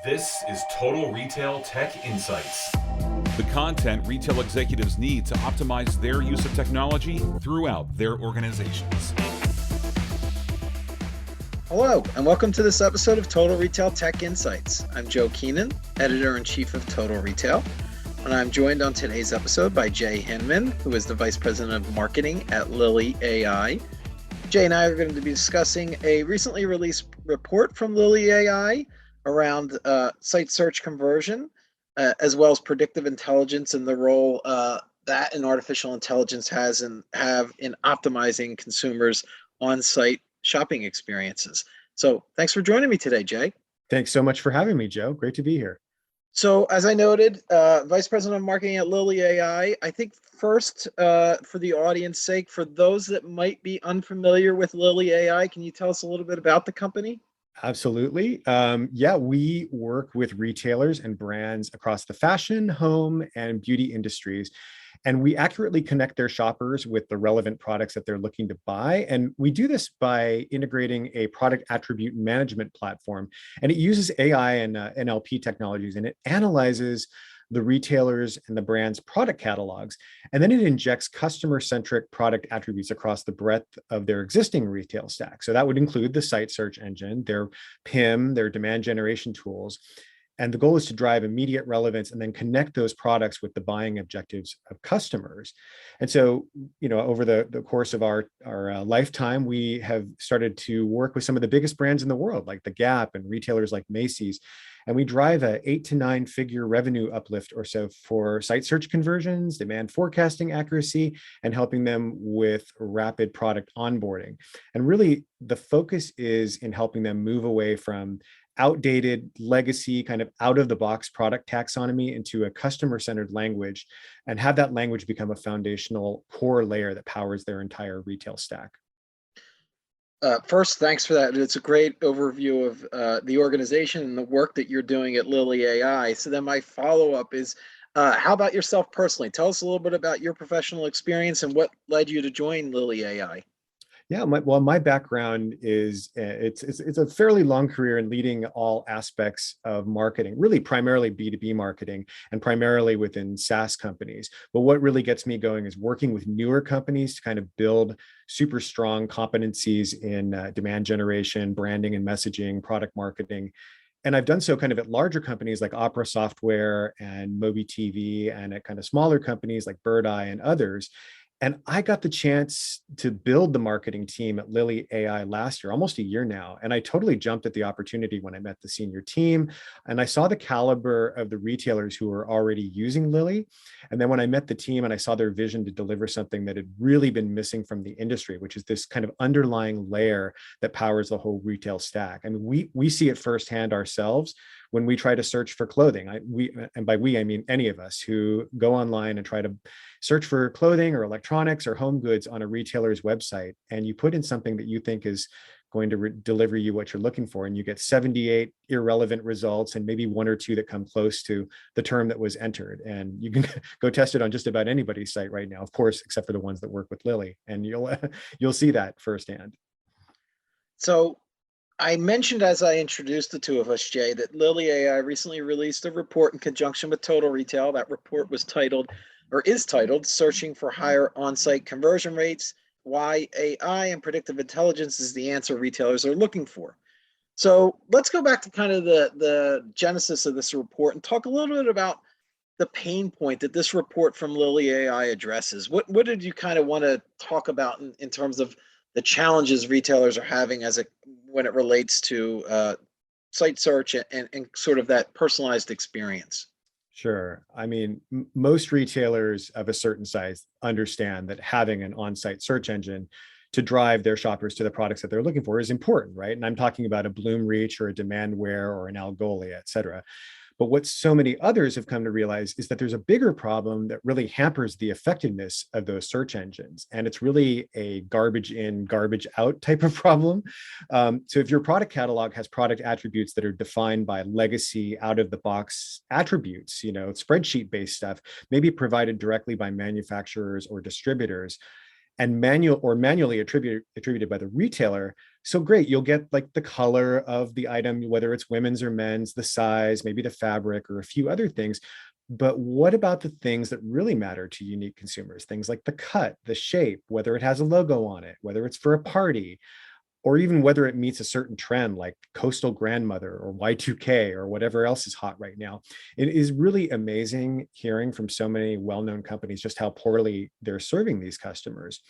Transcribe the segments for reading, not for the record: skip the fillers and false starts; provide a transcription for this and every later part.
This is Total Retail Tech Insights. The content retail executives need to optimize their use of technology throughout their organizations. Hello, and welcome to this episode of Total Retail Tech Insights. I'm Joe Keenan, Editor-in-Chief of Total Retail, and I'm joined on today's episode by Jay Hinman, who is the Vice President of Marketing at Lily AI. Jay and I are going to be discussing a recently released report from Lily AI around site search conversion, as well as predictive intelligence and the role that and artificial intelligence have in optimizing consumers' on-site shopping experiences. So thanks for joining me today, Jay. Thanks so much for having me, Joe. Great to be here. So as I noted, Vice President of Marketing at Lily AI, I think first, for the audience sake, for those that might be unfamiliar with Lily AI, can you tell us a little bit about the company? Absolutely. We work with retailers and brands across the fashion, home, and beauty industries. And we accurately connect their shoppers with the relevant products that they're looking to buy. And we do this by integrating a product attribute management platform. And it uses AI and NLP technologies, and it analyzes the retailers and the brand's product catalogs. And then it injects customer-centric product attributes across the breadth of their existing retail stack. So that would include the site search engine, their PIM, their demand generation tools. And the goal is to drive immediate relevance and then connect those products with the buying objectives of customers. And so, over the course of our lifetime, we have started to work with some of the biggest brands in the world, like The Gap and retailers like Macy's. And we drive a 8 to 9 figure revenue uplift or so for site search conversions, demand forecasting accuracy, and helping them with rapid product onboarding. And really, the focus is in helping them move away from outdated legacy kind of out of the box product taxonomy into a customer centered language, and have that language become a foundational core layer that powers their entire retail stack. First, thanks for that. It's a great overview of the organization and the work that you're doing at Lily AI. So then my follow-up is, how about yourself personally? Tell us a little bit about your professional experience and what led you to join Lily AI. Yeah, my background is it's a fairly long career in leading all aspects of marketing, really primarily B2B marketing and primarily within SaaS companies. But what really gets me going is working with newer companies to kind of build super strong competencies in demand generation, branding and messaging, product marketing. And I've done so kind of at larger companies like Opera Software and Mobi TV, and at kind of smaller companies like Bird Eye and others. And I got the chance to build the marketing team at Lily AI last year, almost a year now. And I totally jumped at the opportunity when I met the senior team. And I saw the caliber of the retailers who were already using Lily. And then when I met the team and I saw their vision to deliver something that had really been missing from the industry, which is this kind of underlying layer that powers the whole retail stack. I mean, we see it firsthand ourselves when we try to search for clothing. And by we, I mean any of us who go online and try to search for clothing or electronics or home goods on a retailer's website, and you put in something that you think is going to deliver you what you're looking for, and you get 78 irrelevant results and maybe one or two that come close to the term that was entered. And you can go test it on just about anybody's site right now, of course, except for the ones that work with Lily, and you'll see that firsthand. So I mentioned as I introduced the two of us, Jay, that Lily AI recently released a report in conjunction with Total Retail. That report was titled, or is titled, Searching for Higher On-Site Conversion Rates, Why AI and Predictive Intelligence is the Answer Retailers Are Looking For. So let's go back to kind of the genesis of this report and talk a little bit about the pain point that this report from Lily AI addresses. What did you kind of want to talk about in terms of the challenges retailers are having when it relates to site search and sort of that personalized experience? Sure. I mean, most retailers of a certain size understand that having an on-site search engine to drive their shoppers to the products that they're looking for is important, right? And I'm talking about a Bloomreach or a Demandware or an Algolia, et cetera. But what so many others have come to realize is that there's a bigger problem that really hampers the effectiveness of those search engines. And it's really a garbage in, garbage out type of problem. So if your product catalog has product attributes that are defined by legacy out of the box attributes, spreadsheet based stuff, maybe provided directly by manufacturers or distributors, and manually attributed by the retailer. So great, you'll get like the color of the item, whether it's women's or men's, the size, maybe the fabric, or a few other things. But what about the things that really matter to unique consumers? Things like the cut, the shape, whether it has a logo on it, whether it's for a party, or even whether it meets a certain trend like coastal grandmother or Y2K or whatever else is hot right now. It is really amazing hearing from so many well-known companies just how poorly they're serving these customers.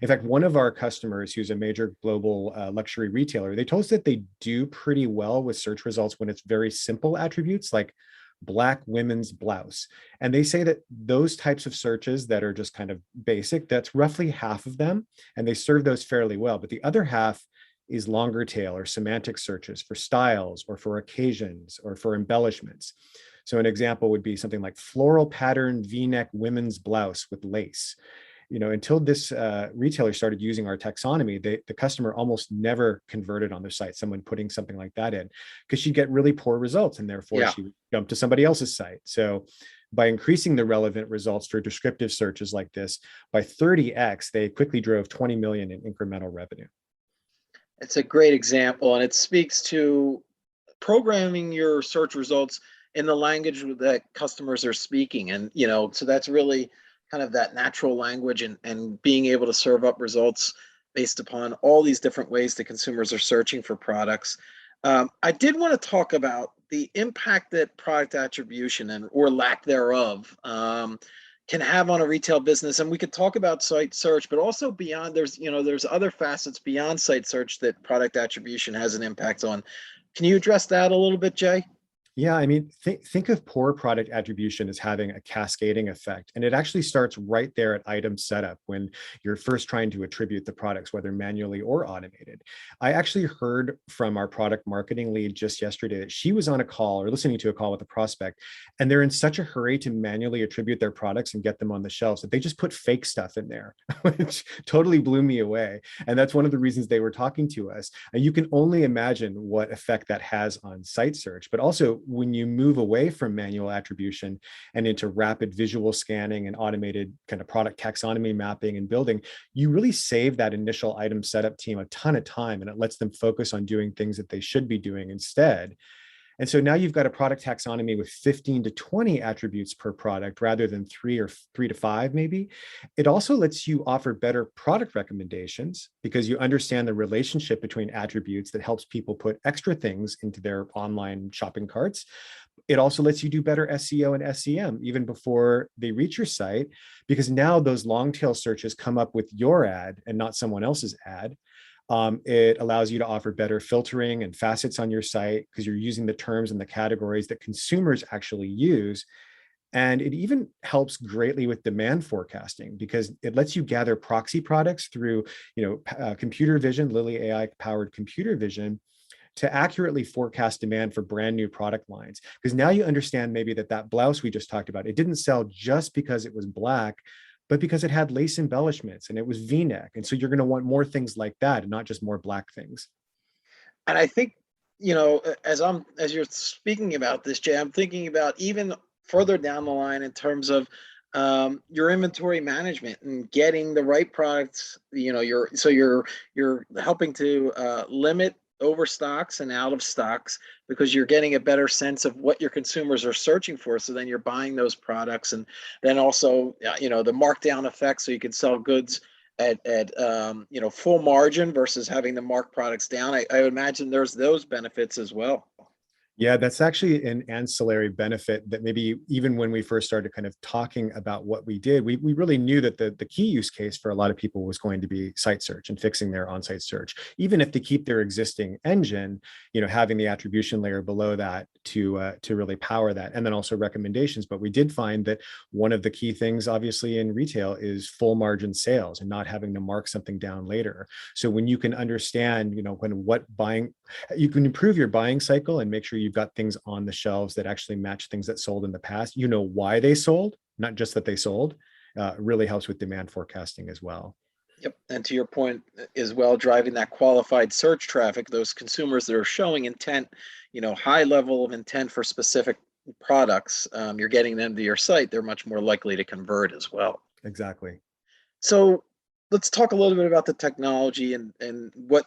In fact, one of our customers, who's a major global luxury retailer, they told us that they do pretty well with search results when it's very simple attributes like black women's blouse. And they say that those types of searches that are just kind of basic, that's roughly half of them. And they serve those fairly well. But the other half is longer tail or semantic searches for styles or for occasions or for embellishments. So an example would be something like floral pattern V-neck women's blouse with lace. Until this retailer started using our taxonomy, the customer almost never converted on their site, someone putting something like that in, because she'd get really poor results and therefore she would jump to somebody else's site. So by increasing the relevant results for descriptive searches like this by 30x, they quickly drove 20 million in incremental revenue. It's a great example, and it speaks to programming your search results in the language that customers are speaking. And, so that's really kind of that natural language and being able to serve up results based upon all these different ways that consumers are searching for products. I did want to talk about the impact that product attribution or lack thereof can have on a retail business. And we could talk about site search, but also beyond, there's other facets beyond site search that product attribution has an impact on. Can you address that a little bit, Jay? Yeah, I mean, think of poor product attribution as having a cascading effect. And it actually starts right there at item setup when you're first trying to attribute the products, whether manually or automated. I actually heard from our product marketing lead just yesterday that she was on a call or listening to a call with a prospect, and they're in such a hurry to manually attribute their products and get them on the shelves that they just put fake stuff in there, which totally blew me away. And that's one of the reasons they were talking to us. And you can only imagine what effect that has on site search, but also when you move away from manual attribution and into rapid visual scanning and automated kind of product taxonomy mapping and building, you really save that initial item setup team a ton of time, and it lets them focus on doing things that they should be doing instead. And so now you've got a product taxonomy with 15 to 20 attributes per product rather than 3 to 5, maybe. It also lets you offer better product recommendations because you understand the relationship between attributes that helps people put extra things into their online shopping carts. It also lets you do better SEO and SEM even before they reach your site, because now those long tail searches come up with your ad and not someone else's ad. It allows you to offer better filtering and facets on your site because you're using the terms and the categories that consumers actually use. And it even helps greatly with demand forecasting because it lets you gather proxy products through, computer vision, Lily AI powered computer vision, to accurately forecast demand for brand new product lines. Because now you understand maybe that blouse we just talked about, it didn't sell just because it was black, but because it had lace embellishments and it was V-neck. And so you're going to want more things like that and not just more black things. And I think, as you're speaking about this, Jay, I'm thinking about even further down the line in terms of your inventory management and getting the right products. You're helping to limit overstocks and out of stocks because you're getting a better sense of what your consumers are searching for. So then you're buying those products, and then also, the markdown effect. So you can sell goods at full margin versus having to mark products down. I would imagine there's those benefits as well. Yeah, that's actually an ancillary benefit that maybe even when we first started kind of talking about what we did, we really knew that the key use case for a lot of people was going to be site search and fixing their on-site search. Even if to keep their existing engine, having the attribution layer below that to really power that, and then also recommendations. But we did find that one of the key things, obviously, in retail is full margin sales and not having to mark something down later. So when you can understand, you can improve your buying cycle and make sure you've got things on the shelves that actually match things that sold in the past. Why they sold, not just that they sold. Really helps with demand forecasting as well. Yep. And to your point as well, driving that qualified search traffic, those consumers that are showing intent, high level of intent for specific products, you're getting them to your site, they're much more likely to convert as well. Exactly. So let's talk a little bit about the technology and what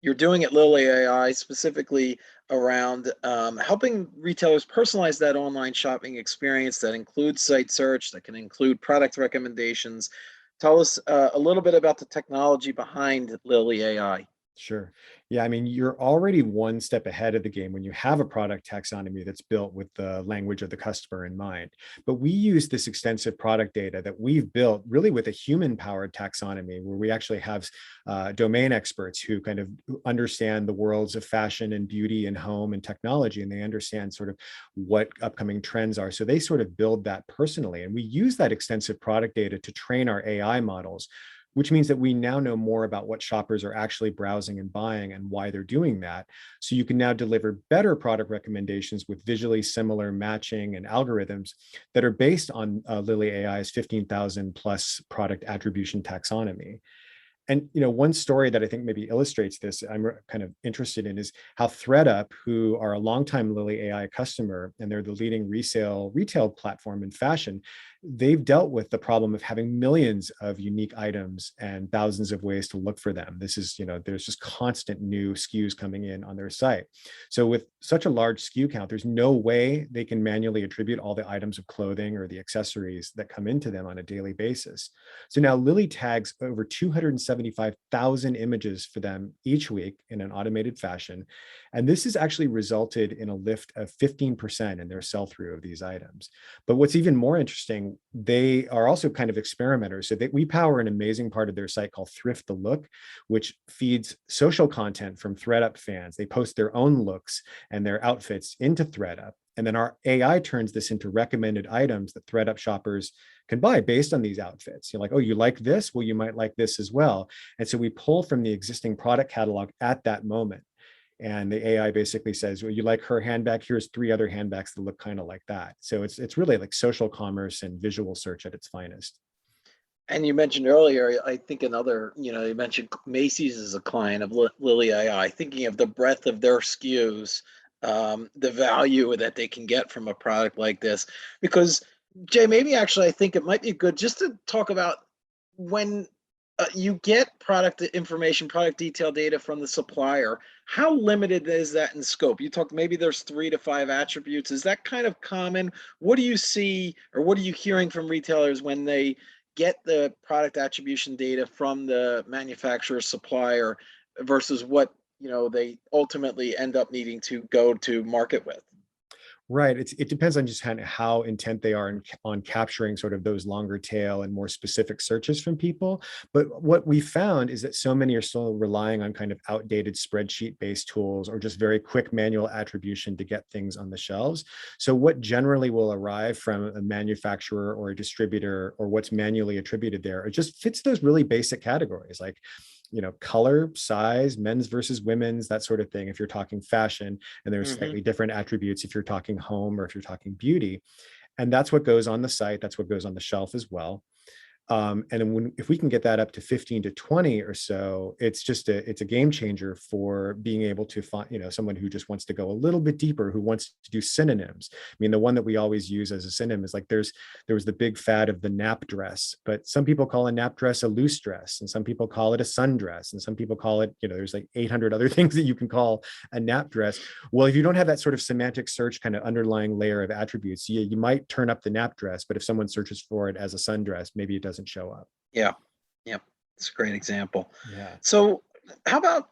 you're doing at Lily AI, specifically around helping retailers personalize that online shopping experience that includes site search, that can include product recommendations. Tell us a little bit about the technology behind Lily AI. Sure. Yeah, I mean, you're already one step ahead of the game when you have a product taxonomy that's built with the language of the customer in mind. But we use this extensive product data that we've built really with a human-powered taxonomy, where we actually have domain experts who kind of understand the worlds of fashion and beauty and home and technology, and they understand sort of what upcoming trends are. So they sort of build that personally. And we use that extensive product data to train our AI models, which means that we now know more about what shoppers are actually browsing and buying and why they're doing that. So you can now deliver better product recommendations with visually similar matching and algorithms that are based on Lily AI's 15,000 plus product attribution taxonomy. And one story that I think maybe illustrates this, I'm kind of interested in, is how ThreadUp, who are a longtime Lily AI customer, and they're the leading retail platform in fashion, they've dealt with the problem of having millions of unique items and thousands of ways to look for them. This is, there's just constant new SKUs coming in on their site. So with such a large SKU count, there's no way they can manually attribute all the items of clothing or the accessories that come into them on a daily basis. So now Lily tags over 275,000 images for them each week in an automated fashion. And this has actually resulted in a lift of 15% in their sell-through of these items. But what's even more interesting, they are also kind of experimenters. So we power an amazing part of their site called Thrift the Look, which feeds social content from ThreadUp fans. They post their own looks and their outfits into ThreadUp. And then our AI turns this into recommended items that ThreadUp shoppers can buy based on these outfits. You're like, oh, you like this? Well, you might like this as well. And so we pull from the existing product catalog at that moment. And the AI basically says, well, you like her handbag? Here's 3 other handbags that look kind of like that. So it's really like social commerce and visual search at its finest. And you mentioned earlier, I think another, you mentioned Macy's as a client of Lily AI, thinking of the breadth of their SKUs, the value that they can get from a product like this. Because, Jay, maybe actually I think it might be good just to talk about when you get product information, product detail data from the supplier, how limited is that in scope? You talked maybe there's 3 to 5 attributes. Is that kind of common? What do you see, or what are you hearing from retailers when they get the product attribution data from the manufacturer supplier versus what they ultimately end up needing to go to market with? Right. It depends on just kind of how intent they are on capturing sort of those longer tail and more specific searches from people. But what we found is that so many are still relying on kind of outdated spreadsheet-based tools or just very quick manual attribution to get things on the shelves. So what generally will arrive from a manufacturer or a distributor, or what's manually attributed there, it just fits those really basic categories like color, size, men's versus women's, that sort of thing, if you're talking fashion. And there's slightly different attributes if you're talking home or if you're talking beauty. And that's what goes on the site. That's what goes on the shelf as well. And then if we can get that up to 15 to 20 or so, it's a game changer for being able to find, someone who just wants to go a little bit deeper, who wants to do synonyms. I mean, the one that we always use as a synonym is like, there was the big fad of the nap dress, but some people call a nap dress a loose dress, and some people call it a sundress, and some people call it, there's like 800 other things that you can call a nap dress. Well, if you don't have that sort of semantic search kind of underlying layer of attributes, you might turn up the nap dress, but if someone searches for it as a sundress, maybe it doesn't show up. Yeah. It's a great example. Yeah. So how about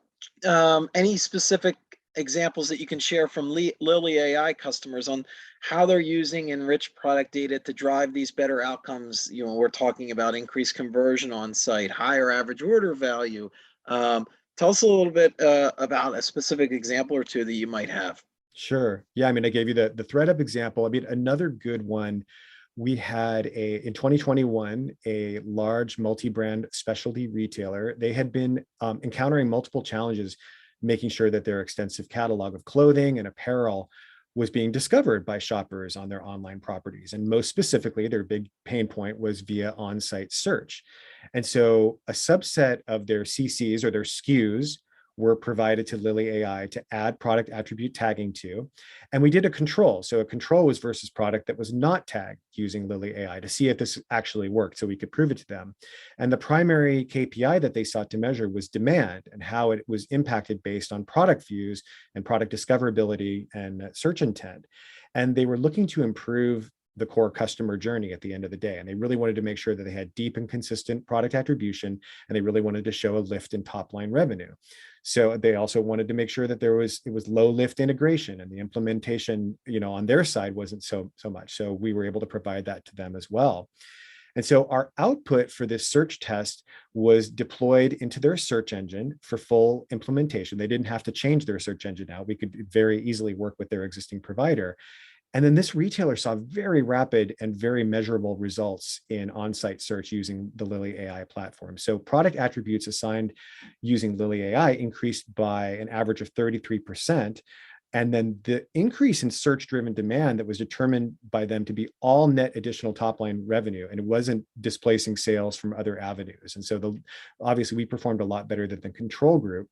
any specific examples that you can share from Lily AI customers on how they're using enriched product data to drive these better outcomes? We're talking about increased conversion on site, higher average order value. Tell us a little bit about a specific example or two that you might have. Sure. Yeah. I mean, I gave you the ThreadUp example. I mean, another good one, we had in 2021, a large multi-brand specialty retailer. They had been encountering multiple challenges, making sure that their extensive catalog of clothing and apparel was being discovered by shoppers on their online properties. And most specifically, their big pain point was via on-site search. And so a subset of their CCs or their SKUs were provided to Lily AI to add product attribute tagging to. And we did a control. So a control was versus product that was not tagged using Lily AI to see if this actually worked so we could prove it to them. And the primary KPI that they sought to measure was demand and how it was impacted based on product views and product discoverability and search intent. And they were looking to improve the core customer journey at the end of the day. And they really wanted to make sure that they had deep and consistent product attribution, and they really wanted to show a lift in top line revenue. So they also wanted to make sure that it was low lift integration, and the implementation, on their side wasn't so much. So we were able to provide that to them as well. And so our output for this search test was deployed into their search engine for full implementation. They didn't have to change their search engine out. We could very easily work with their existing provider. And then this retailer saw very rapid and very measurable results in on-site search using the Lily AI platform. So product attributes assigned using Lily AI increased by an average of 33%. And then the increase in search-driven demand that was determined by them to be all net additional top-line revenue, and it wasn't displacing sales from other avenues. And so obviously we performed a lot better than the control group.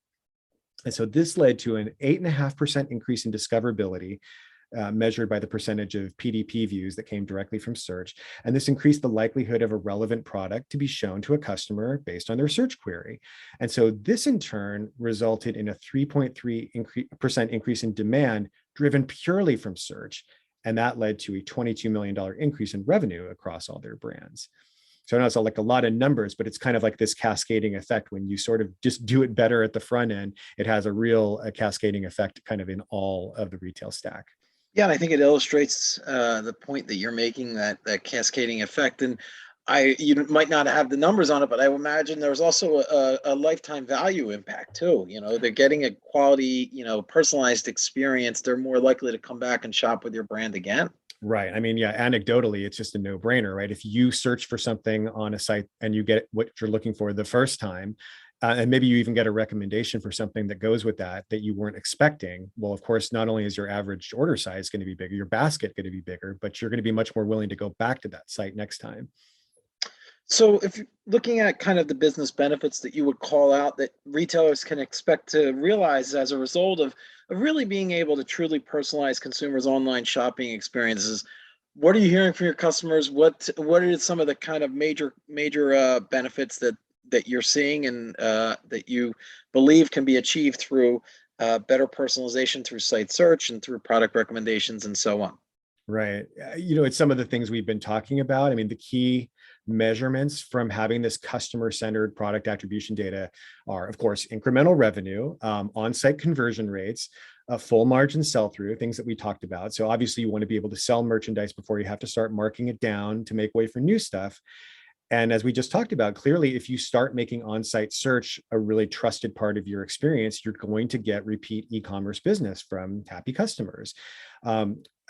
And so this led to an 8.5% increase in discoverability, measured by the percentage of PDP views that came directly from search. And this increased the likelihood of a relevant product to be shown to a customer based on their search query. And so this in turn resulted in a 3.3% increase in demand driven purely from search. And that led to a $22 million increase in revenue across all their brands. So I know it's like a lot of numbers, but it's kind of like this cascading effect. When you sort of just do it better at the front end, it has a real cascading effect kind of in all of the retail stack. Yeah, and I think it illustrates the point that you're making, that cascading effect. And you might not have the numbers on it, but I imagine there's also a lifetime value impact too. They're getting a quality, personalized experience. They're more likely to come back and shop with your brand again. Right. I mean, yeah, anecdotally, it's just a no-brainer, right? If you search for something on a site and you get what you're looking for the first time, and maybe you even get a recommendation for something that goes with that you weren't expecting. Well, of course, not only is your average order size going to be bigger, your basket going to be bigger, but you're going to be much more willing to go back to that site next time. So if you're looking at kind of the business benefits that you would call out that retailers can expect to realize as a result of really being able to truly personalize consumers' online shopping experiences, what are you hearing from your customers? What are some of the kind of major benefits that you're seeing and that you believe can be achieved through better personalization through site search and through product recommendations and so on? Right. It's some of the things we've been talking about. I mean, the key measurements from having this customer-centered product attribution data are, of course, incremental revenue, on-site conversion rates, full margin sell-through, things that we talked about. So obviously you want to be able to sell merchandise before you have to start marking it down to make way for new stuff. And as we just talked about, clearly, if you start making on-site search a really trusted part of your experience, you're going to get repeat e-commerce business from happy customers.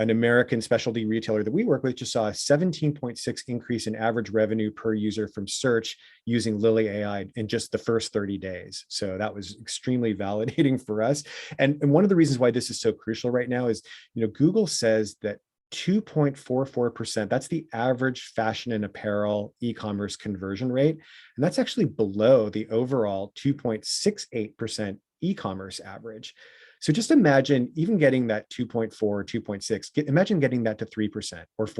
An American specialty retailer that we work with just saw a 17.6 increase in average revenue per user from search using Lily AI in just the first 30 days. So that was extremely validating for us. And one of the reasons why this is so crucial right now is, Google says that 2.44%, that's the average fashion and apparel e-commerce conversion rate. And that's actually below the overall 2.68% e-commerce average. So just imagine even getting that 2.4 or 2.6, imagine getting that to 3% or 4%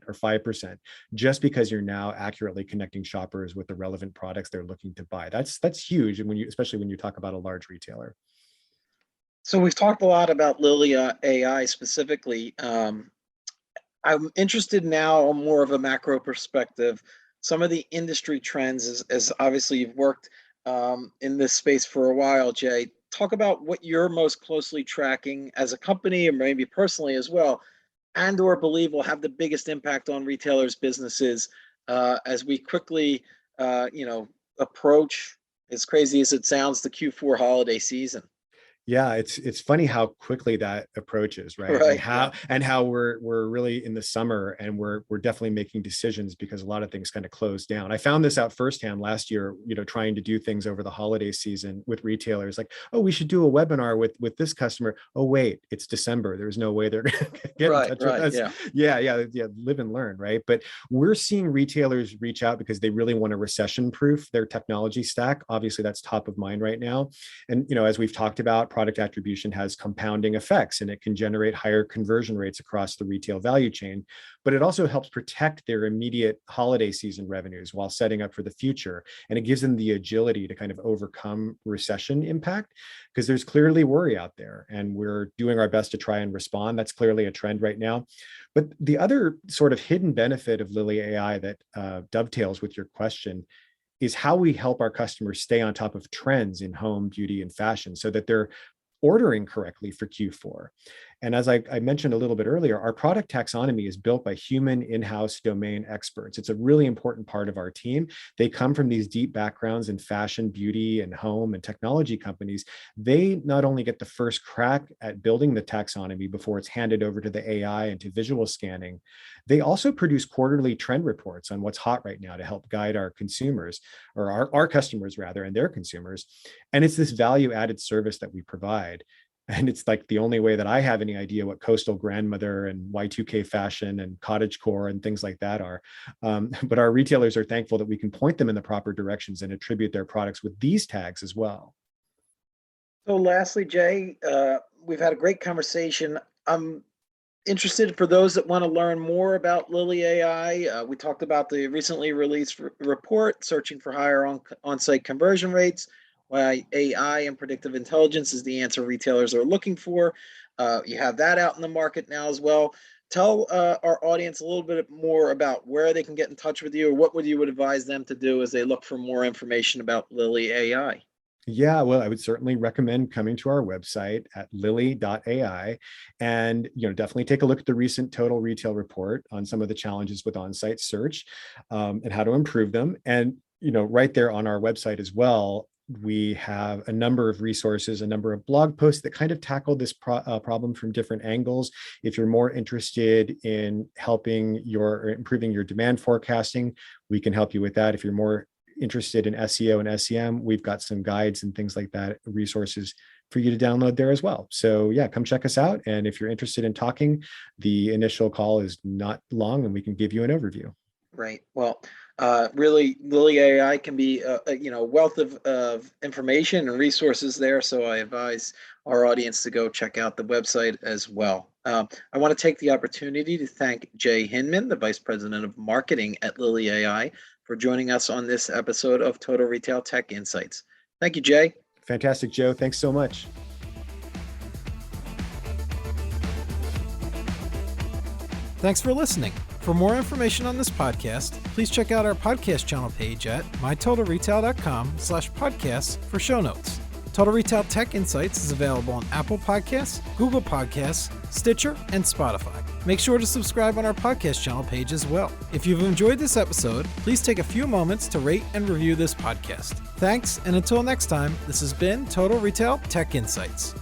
or 5%, just because you're now accurately connecting shoppers with the relevant products they're looking to buy. That's huge. And especially when you talk about a large retailer. So we've talked a lot about Lily AI specifically. I'm interested now on more of a macro perspective. Some of the industry trends, as obviously you've worked in this space for a while, Jay. Talk about what you're most closely tracking as a company, or maybe personally as well, and or believe will have the biggest impact on retailers' businesses as we quickly, approach, as crazy as it sounds, the Q4 holiday season. Yeah, it's funny how quickly that approaches, right? Right. And how we're really in the summer, and we're definitely making decisions because a lot of things kind of closed down. I found this out firsthand last year, trying to do things over the holiday season with retailers, like, oh, we should do a webinar with this customer. Oh, wait, it's December. There's no way they're gonna get in touch with Right. us. Yeah. Yeah. Live and learn, right? But we're seeing retailers reach out because they really want to recession-proof their technology stack. Obviously, that's top of mind right now. And as we've talked about, product attribution has compounding effects, and it can generate higher conversion rates across the retail value chain. But it also helps protect their immediate holiday season revenues while setting up for the future. And it gives them the agility to kind of overcome recession impact, because there's clearly worry out there, and we're doing our best to try and respond. That's clearly a trend right now. But the other sort of hidden benefit of Lily AI that dovetails with your question is how we help our customers stay on top of trends in home, beauty, and fashion so that they're ordering correctly for Q4. And as I mentioned a little bit earlier, our product taxonomy is built by human in-house domain experts. It's a really important part of our team. They come from these deep backgrounds in fashion, beauty, and home and technology companies. They not only get the first crack at building the taxonomy before it's handed over to the AI and to visual scanning, they also produce quarterly trend reports on what's hot right now to help guide our consumers, or our customers rather, and their consumers. And it's this value added service that we provide. And it's like the only way that I have any idea what coastal grandmother and Y2K fashion and cottagecore and things like that are. But our retailers are thankful that we can point them in the proper directions and attribute their products with these tags as well. So lastly, Jay, we've had a great conversation. I'm interested, for those that want to learn more about Lily AI. We talked about the recently released report, searching for higher on-site conversion rates, why AI and predictive intelligence is the answer retailers are looking for. You have that out in the market now as well. Tell our audience a little bit more about where they can get in touch with you, or what you would advise them to do as they look for more information about Lily AI. Yeah, well, I would certainly recommend coming to our website at lily.ai, and definitely take a look at the recent Total Retail report on some of the challenges with on-site search and how to improve them. And right there on our website as well, we have a number of resources, a number of blog posts that kind of tackle this problem from different angles. If you're more interested in improving your demand forecasting, we can help you with that. If you're more interested in SEO and SEM, we've got some guides and things like that, resources for you to download there as well. So yeah, come check us out. And if you're interested in talking, the initial call is not long, and we can give you an overview. Right. Well, really, Lily AI can be a wealth of information and resources there. So I advise our audience to go check out the website as well. I want to take the opportunity to thank Jay Hinman, the Vice President of Marketing at Lily AI, for joining us on this episode of Total Retail Tech Insights. Thank you, Jay. Fantastic, Joe. Thanks so much. Thanks for listening. For more information on this podcast, please check out our podcast channel page at mytotalretail.com/podcasts for show notes. Total Retail Tech Insights is available on Apple Podcasts, Google Podcasts, Stitcher, and Spotify. Make sure to subscribe on our podcast channel page as well. If you've enjoyed this episode, please take a few moments to rate and review this podcast. Thanks, and until next time, this has been Total Retail Tech Insights.